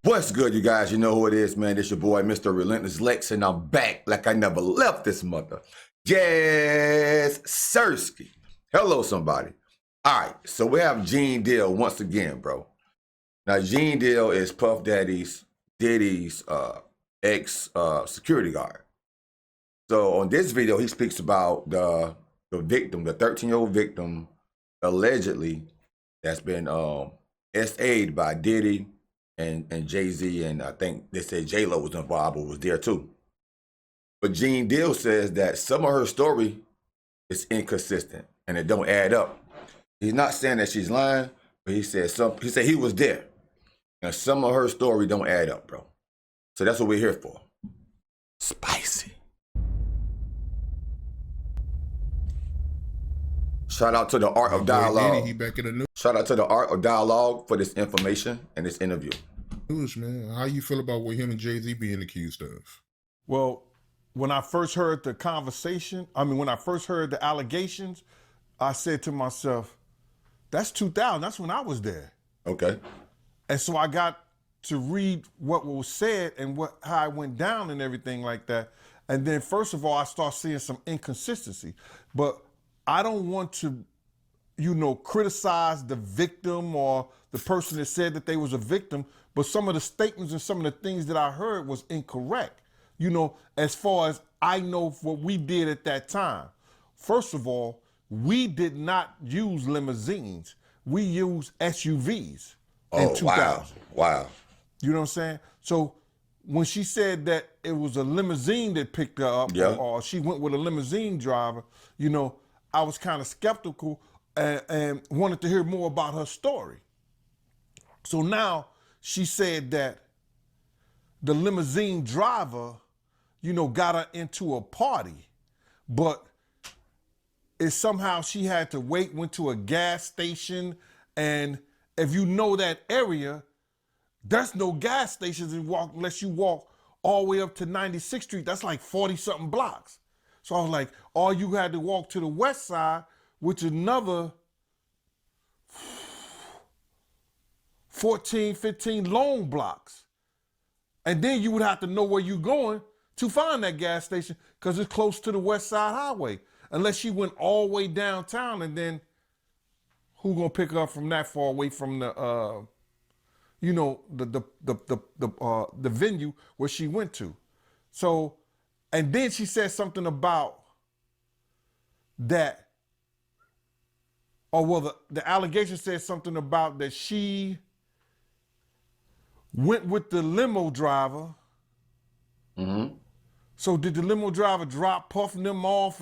What's good, you guys? You know who it is, man. It's your boy, Mr. Relentless Lex, and I'm back like I never left this mother. Yes, Sirski. Hello, somebody. All right, so we have Gene Deal once again, bro. Now, Gene Deal is Puff Daddy's, Diddy's ex-security guard. So on this video, he speaks about the victim, the 13-year-old victim, allegedly, that's been SA'd by Diddy and Jay-Z, and I think they said J-Lo was involved, but was there too. But Gene Deal says that some of her story is inconsistent and it don't add up. He's not saying that she's lying, but he said he was there. And some of her story don't add up, bro. So that's what we're here for. Spicy. Shout out to the Art of Dialogue. Shout out to the Art of Dialogue for this information and this interview. Man, how you feel about what him and Jay-Z being accused of? Well, when I first heard the conversation, when I first heard the allegations, I said to myself, that's 2000, that's when I was there. Okay. And so I got to read what was said and how it went down and everything like that. And then first of all, I start seeing some inconsistency. But I don't want to, criticize the victim or the person that said that they was a victim, but some of the statements and some of the things that I heard was incorrect. As far as I know what we did at that time. First of all, we did not use limousines. We used SUVs in 2000. Wow. You know what I'm saying? So when she said that it was a limousine that picked her up, or she went with a limousine driver, I was kind of skeptical and wanted to hear more about her story. So now she said that the limousine driver, got her into a party, but somehow she had to went to a gas station, and if you know that area, there's no gas stations unless you walk all the way up to 96th Street. That's like 40-something blocks. So I was like, all you had to walk to the west side, which is another 14, 15 long blocks. And then you would have to know where you're going to find that gas station because it's close to the West Side Highway. Unless you went all the way downtown, and then who gonna pick her up from that far away from the the venue where she went to? So, and then she said something about that. The allegation said something about that she went with the limo driver. Mm-hmm. So did the limo driver drop Puff them off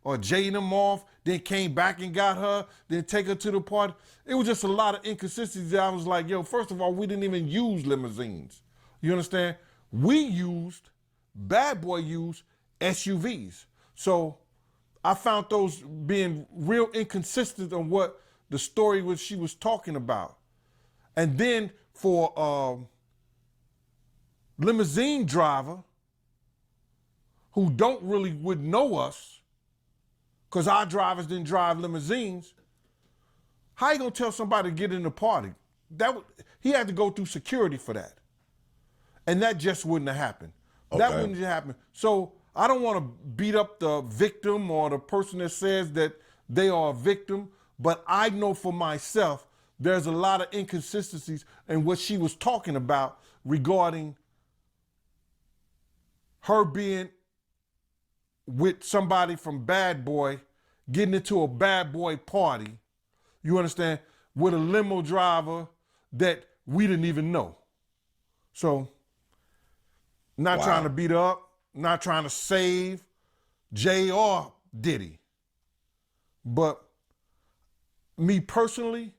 or Jay them off, then came back and got her, then take her to the party? It was just a lot of inconsistencies. I was like, first of all, we didn't even use limousines. You understand? Bad Boy used SUVs. So I found those being real inconsistent on what the story was she was talking about. And then for limousine driver who would know us, because our drivers didn't drive limousines, how you gonna tell somebody to get in the party? He had to go through security for that. And that just wouldn't have happened. Okay. That wouldn't have happened. So I don't want to beat up the victim or the person that says that they are a victim, but I know for myself there's a lot of inconsistencies in what she was talking about regarding her being with somebody from Bad Boy, getting into a Bad Boy party, you understand, with a limo driver that we didn't even know. So, not trying to beat her up, not trying to save Jay or Diddy. But me personally,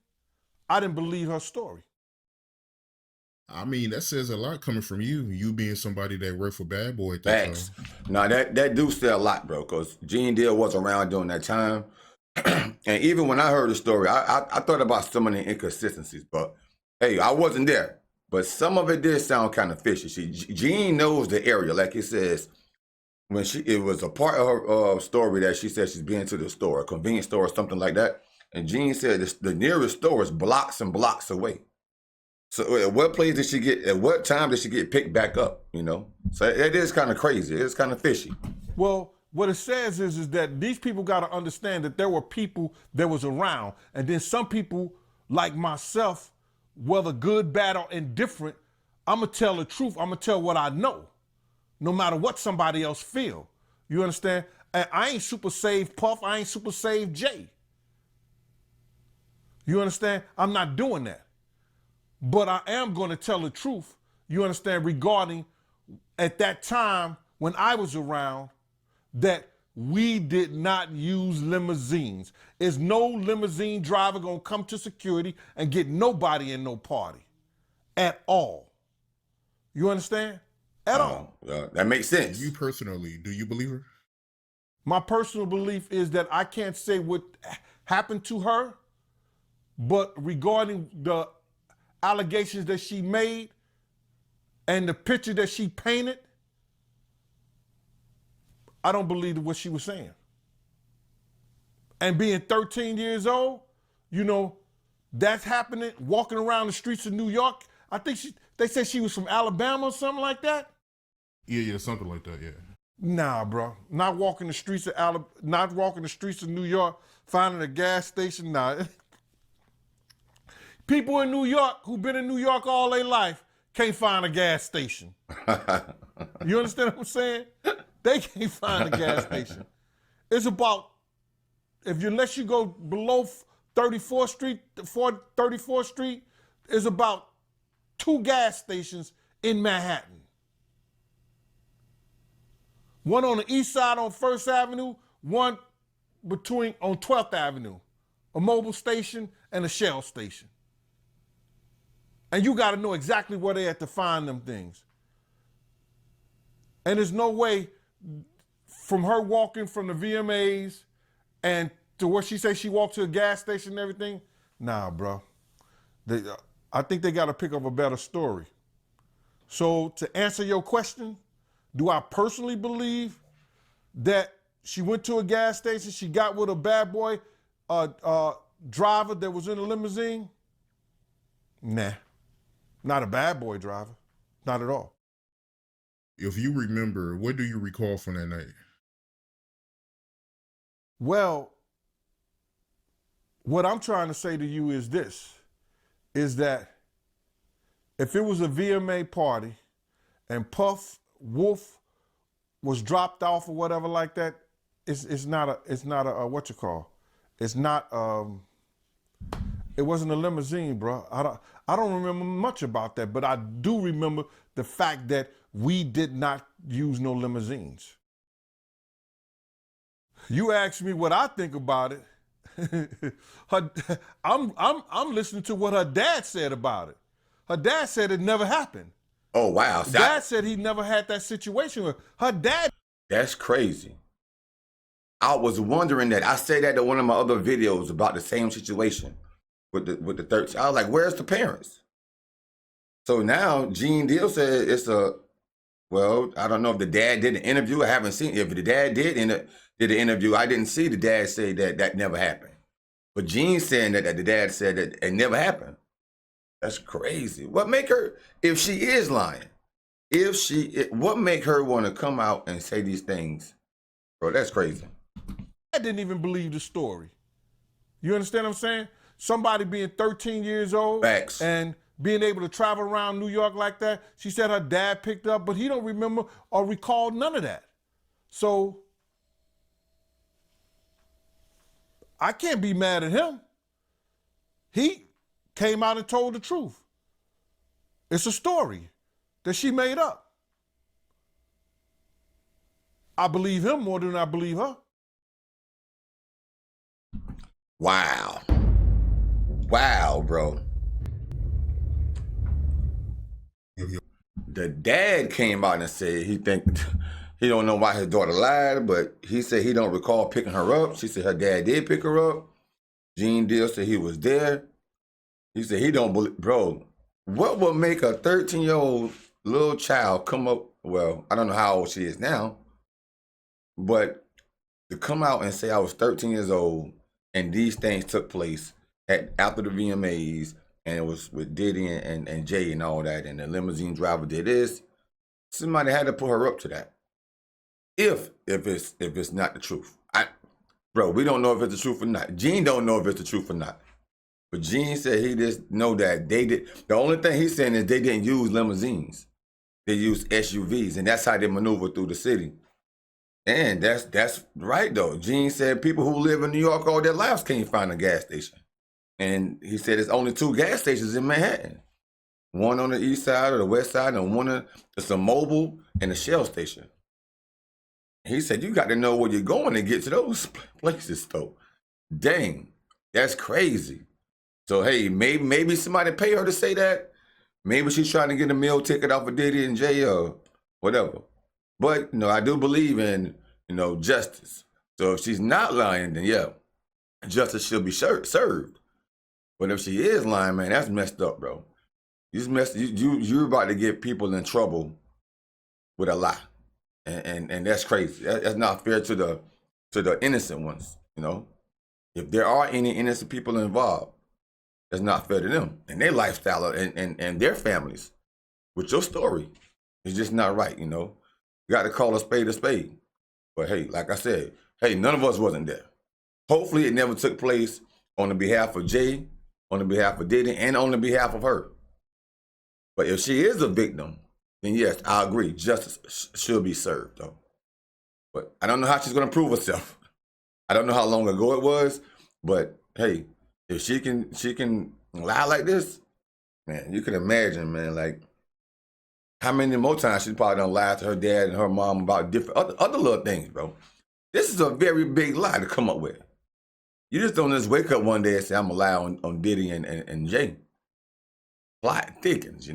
I didn't believe her story. That says a lot coming from you being somebody that worked for Bad Boy at that time. No, that do say a lot, bro, because Gene Deal was around during that time. And even when I heard the story, I thought about some of the inconsistencies, but hey, I wasn't there. But some of it did sound kind of fishy. Gene knows the area, like it says. It was a part of her story that she said she's been to the store, a convenience store or something like that. And Gene said the nearest store is blocks and blocks away. So at what place did she get? At what time did she get picked back up? You know, so it is kind of crazy. It's kind of fishy. Well, what it says is that these people got to understand that there were people that was around, and then some people like myself, whether good, bad, or indifferent, I'm gonna tell the truth. I'm gonna tell what I know, no matter what somebody else feel. You understand? And I ain't super saved Puff. I ain't super saved Jay. You understand? I'm not doing that. But I am going to tell the truth, you understand, regarding at that time when I was around, that we did not use limousines. Is no limousine driver going to come to security and get nobody in no party at all. You understand? At all. That makes sense. You personally, do you believe her? My personal belief is that I can't say what happened to her, but regarding the allegations that she made and the picture that she painted, I don't believe what she was saying. And being 13 years old, you know, that's happening, walking around the streets of New York. I think they said she was from Alabama or something like that. Yeah, something like that, yeah. Nah, bro. Not walking the streets of New York, finding a gas station. Nah. People in New York who've been in New York all their life can't find a gas station. You understand what I'm saying? They can't find a gas station. It's about, unless you go below 34th Street, is about 2 gas stations in Manhattan. One on the east side on 1st Avenue, one on 12th Avenue, a mobile station and a Shell station. And you got to know exactly where they at to find them things. And there's no way from her walking from the VMAs and to where she says she walked to a gas station and everything. Nah, bro. I think they got to pick up a better story. So to answer your question, do I personally believe that she went to a gas station, she got with a bad boy driver that was in a limousine? Nah. Not a bad boy driver. Not at all. If you remember, what do you recall from that night? Well, what I'm trying to say to you is this, is that if it was a VMA party and Puff Wolf was dropped off or whatever like that, it's not a what you call. It's not it wasn't a limousine, bro. I don't remember much about that, but I do remember the fact that we did not use no limousines. You asked me what I think about it. I'm listening to what her dad said about it. Her dad said it never happened. Oh, wow. Dad said he never had that situation with her dad. That's crazy. I was wondering that. I said that in one of my other videos about the same situation with the 13. I was like, where's the parents? So now Gene Deal said well, I don't know if the dad did an interview. I haven't seen. If the dad did the interview, I didn't see the dad say that never happened. But Gene saying that the dad said that it never happened. That's crazy. What make her, if she is lying, what make her want to come out and say these things? Bro, that's crazy. I didn't even believe the story. You understand what I'm saying? Somebody being 13 years old Facts. and being able to travel around New York like that. She said her dad picked up, but he don't remember or recall none of that. So I can't be mad at him. He came out and told the truth. It's a story that she made up. I believe him more than I believe her. Wow. Wow, bro. The dad came out and said he don't know why his daughter lied, but he said he don't recall picking her up. She said her dad did pick her up. Gene Deal said he was there. He said he don't believe. Bro, what would make a 13-year-old little child come up, well, I don't know how old she is now, but to come out and say I was 13 years old and these things took place after the VMAs and it was with Diddy and Jay and all that, and the limousine driver did this, somebody had to put her up to that. If it's not the truth. Bro, we don't know if it's the truth or not. Gene don't know if it's the truth or not. But Gene said he just know that they did. The only thing he's saying is they didn't use limousines. They used SUVs, and that's how they maneuver through the city. And that's right, though. Gene said people who live in New York all their lives can't find a gas station. And he said there's only 2 gas stations in Manhattan. One on the east side or the west side, and one it's a Mobile and a Shell station. He said, you got to know where you're going to get to those places, though. Dang, that's crazy. So, hey, maybe somebody pay her to say that. Maybe she's trying to get a meal ticket off of Diddy and Jay or whatever. But, I do believe in, justice. So if she's not lying, then, yeah, justice should be served. But if she is lying, man, that's messed up, bro. You're about to get people in trouble with a lie. And that's crazy. That's not fair to the innocent ones, If there are any innocent people involved, that's not fair to them and their lifestyle and their families. With your story, it's just not right, You got to call a spade. But hey, like I said, none of us wasn't there. Hopefully it never took place on the behalf of Jay, on the behalf of Diddy, and on the behalf of her. But if she is a victim, then yes, I agree. Justice should be served, though. But I don't know how she's going to prove herself. I don't know how long ago it was, but hey, if she can lie like this, man, you can imagine, man, like how many more times she probably done lied to her dad and her mom about different other little things, bro. This is a very big lie to come up with. You just don't just wake up one day and say, I'm going to lie on Diddy and Jay. Plot thickens,